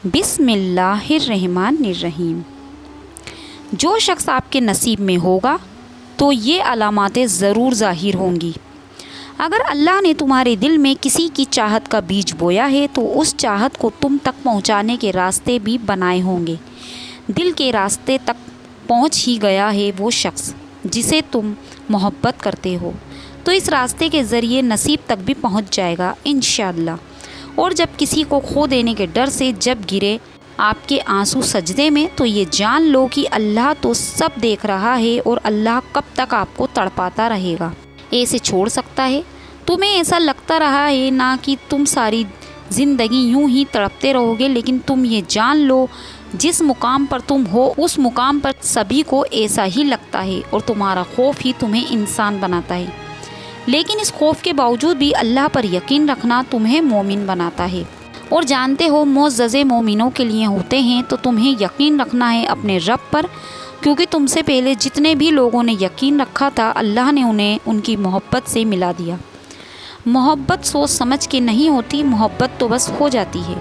بسم اللہ الرحمن الرحیم۔ جو شخص آپ کے نصیب میں ہوگا تو یہ علاماتیں ضرور ظاہر ہوں گی۔ اگر اللہ نے تمہارے دل میں کسی کی چاہت کا بیج بویا ہے تو اس چاہت کو تم تک پہنچانے کے راستے بھی بنائے ہوں گے۔ دل کے راستے تک پہنچ ہی گیا ہے وہ شخص جسے تم محبت کرتے ہو، تو اس راستے کے ذریعے نصیب تک بھی پہنچ جائے گا انشاءاللہ۔ اور جب کسی کو کھو دینے کے ڈر سے جب گرے آپ کے آنسو سجدے میں، تو یہ جان لو کہ اللہ تو سب دیکھ رہا ہے اور اللہ کب تک آپ کو تڑپاتا رہے گا، ایسے چھوڑ سکتا ہے؟ تمہیں ایسا لگتا رہا ہے نا کہ تم ساری زندگی یوں ہی تڑپتے رہو گے، لیکن تم یہ جان لو جس مقام پر تم ہو اس مقام پر سبھی کو ایسا ہی لگتا ہے، اور تمہارا خوف ہی تمہیں انسان بناتا ہے۔ لیکن اس خوف کے باوجود بھی اللہ پر یقین رکھنا تمہیں مومن بناتا ہے، اور جانتے ہو معززے مومنوں کے لیے ہوتے ہیں، تو تمہیں یقین رکھنا ہے اپنے رب پر، کیونکہ تم سے پہلے جتنے بھی لوگوں نے یقین رکھا تھا اللہ نے انہیں ان کی محبت سے ملا دیا۔ محبت سوچ سمجھ کے نہیں ہوتی، محبت تو بس ہو جاتی ہے۔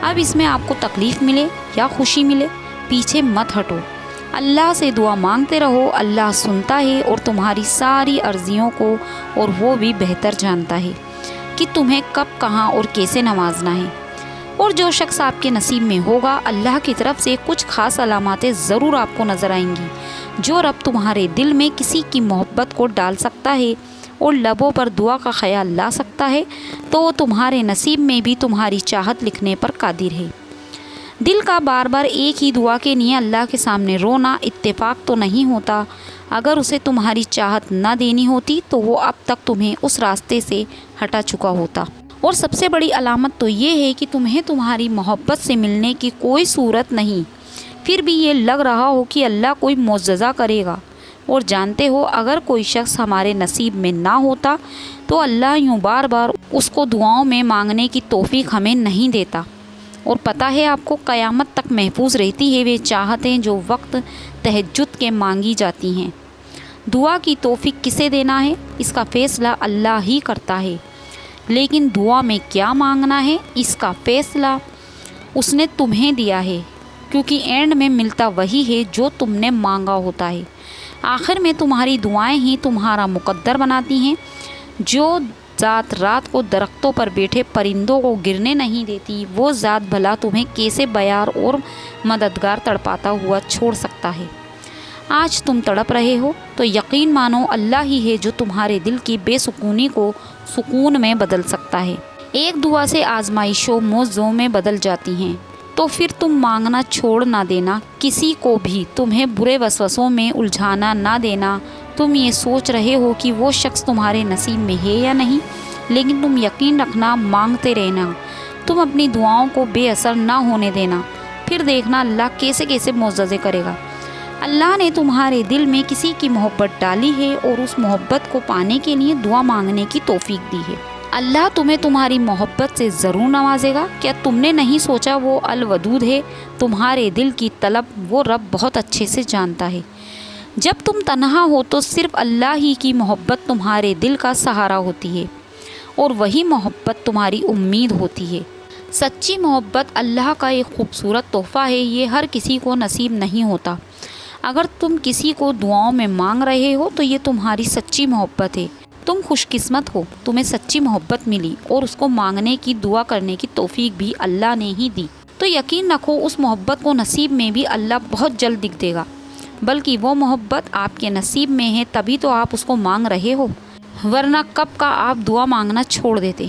اب اس میں آپ کو تکلیف ملے یا خوشی ملے، پیچھے مت ہٹو، اللہ سے دعا مانگتے رہو، اللہ سنتا ہے اور تمہاری ساری عرضیوں کو، اور وہ بھی بہتر جانتا ہے کہ تمہیں کب کہاں اور کیسے نوازنا ہے۔ اور جو شخص آپ کے نصیب میں ہوگا، اللہ کی طرف سے کچھ خاص علاماتیں ضرور آپ کو نظر آئیں گی۔ جو رب تمہارے دل میں کسی کی محبت کو ڈال سکتا ہے اور لبوں پر دعا کا خیال لا سکتا ہے، تو وہ تمہارے نصیب میں بھی تمہاری چاہت لکھنے پر قادر ہے۔ دل کا بار بار ایک ہی دعا کے لیے اللہ کے سامنے رونا اتفاق تو نہیں ہوتا۔ اگر اسے تمہاری چاہت نہ دینی ہوتی تو وہ اب تک تمہیں اس راستے سے ہٹا چکا ہوتا۔ اور سب سے بڑی علامت تو یہ ہے کہ تمہیں تمہاری محبت سے ملنے کی کوئی صورت نہیں، پھر بھی یہ لگ رہا ہو کہ اللہ کوئی معجزہ کرے گا۔ اور جانتے ہو اگر کوئی شخص ہمارے نصیب میں نہ ہوتا تو اللہ یوں بار بار اس کو دعاؤں میں مانگنے کی توفیق ہمیں نہیں دیتا۔ اور پتہ ہے آپ کو قیامت تک محفوظ رہتی ہے وہ چاہتیں جو وقت تہجد کے مانگی جاتی ہیں۔ دعا کی توفیق کسے دینا ہے اس کا فیصلہ اللہ ہی کرتا ہے، لیکن دعا میں کیا مانگنا ہے اس کا فیصلہ اس نے تمہیں دیا ہے، کیونکہ اینڈ میں ملتا وہی ہے جو تم نے مانگا ہوتا ہے۔ آخر میں تمہاری دعائیں ہی تمہارا مقدر بناتی ہیں۔ جو ذات رات کو درختوں پر بیٹھے پرندوں کو گرنے نہیں دیتی، وہ ذات بھلا تمہیں کیسے بیار اور مددگار تڑپاتا ہوا چھوڑ سکتا ہے۔ آج تم تڑپ رہے ہو تو یقین مانو اللہ ہی ہے جو تمہارے دل کی بے سکونی کو سکون میں بدل سکتا ہے۔ ایک دعا سے آزمائشوں موضوع میں بدل جاتی ہیں، تو پھر تم مانگنا چھوڑ نہ دینا، کسی کو بھی تمہیں برے وسوسوں میں الجھانا نہ دینا۔ تم یہ سوچ رہے ہو کہ وہ شخص تمہارے نصیب میں ہے یا نہیں، لیکن تم یقین رکھنا، مانگتے رہنا، تم اپنی دعاؤں کو بے اثر نہ ہونے دینا، پھر دیکھنا اللہ کیسے کیسے معجزے کرے گا۔ اللہ نے تمہارے دل میں کسی کی محبت ڈالی ہے اور اس محبت کو پانے کے لیے دعا مانگنے کی توفیق دی ہے۔ اللہ تمہیں تمہاری محبت سے ضرور نوازے گا۔ کیا تم نے نہیں سوچا وہ الودود ہے؟ تمہارے دل کی طلب وہ رب بہت اچھے سے جانتا ہے۔ جب تم تنہا ہو تو صرف اللہ ہی کی محبت تمہارے دل کا سہارا ہوتی ہے، اور وہی محبت تمہاری امید ہوتی ہے۔ سچی محبت اللہ کا ایک خوبصورت تحفہ ہے، یہ ہر کسی کو نصیب نہیں ہوتا۔ اگر تم کسی کو دعاؤں میں مانگ رہے ہو تو یہ تمہاری سچی محبت ہے۔ تم خوش قسمت ہو، تمہیں سچی محبت ملی اور اس کو مانگنے کی دعا کرنے کی توفیق بھی اللہ نے ہی دی۔ تو یقین رکھو اس محبت کو نصیب میں بھی اللہ بہت جلد لکھ دے گا، بلکہ وہ محبت آپ کے نصیب میں ہے تبھی تو آپ اس کو مانگ رہے ہو، ورنہ کب کا آپ دعا مانگنا چھوڑ دیتے۔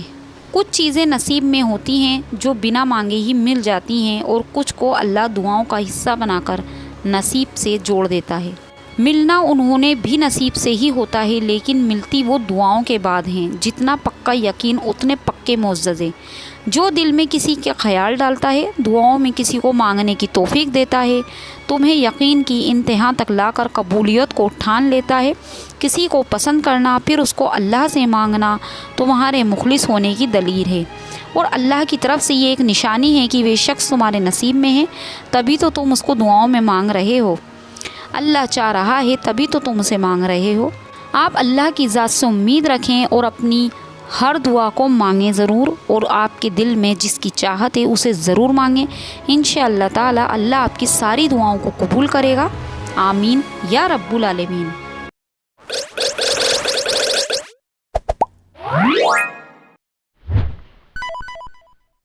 کچھ چیزیں نصیب میں ہوتی ہیں جو بنا مانگے ہی مل جاتی ہیں، اور کچھ کو اللہ دعاؤں کا حصہ بنا کر نصیب سے جوڑ دیتا ہے۔ ملنا انہوں نے بھی نصیب سے ہی ہوتا ہے، لیکن ملتی وہ دعاؤں کے بعد ہیں۔ جتنا پکا یقین اتنے پکے معجزے۔ جو دل میں کسی کے خیال ڈالتا ہے، دعاؤں میں کسی کو مانگنے کی توفیق دیتا ہے، تمہیں یقین کی انتہا تک لا کر قبولیت کو ٹھان لیتا ہے۔ کسی کو پسند کرنا پھر اس کو اللہ سے مانگنا تمہارے مخلص ہونے کی دلیل ہے، اور اللہ کی طرف سے یہ ایک نشانی ہے کہ وہ شخص تمہارے نصیب میں ہے، تبھی تو تم اس کو دعاؤں میں مانگ رہے ہو۔ اللہ چاہ رہا ہے تبھی تو تم اسے مانگ رہے ہو۔ آپ اللہ کی ذات سے امید رکھیں اور اپنی ہر دعا کو مانگیں ضرور، اور آپ کے دل میں جس کی چاہت ہے اسے ضرور مانگیں، انشاءاللہ تعالی اللہ آپ کی ساری دعاؤں کو قبول کرے گا۔ آمین یا رب العالمین۔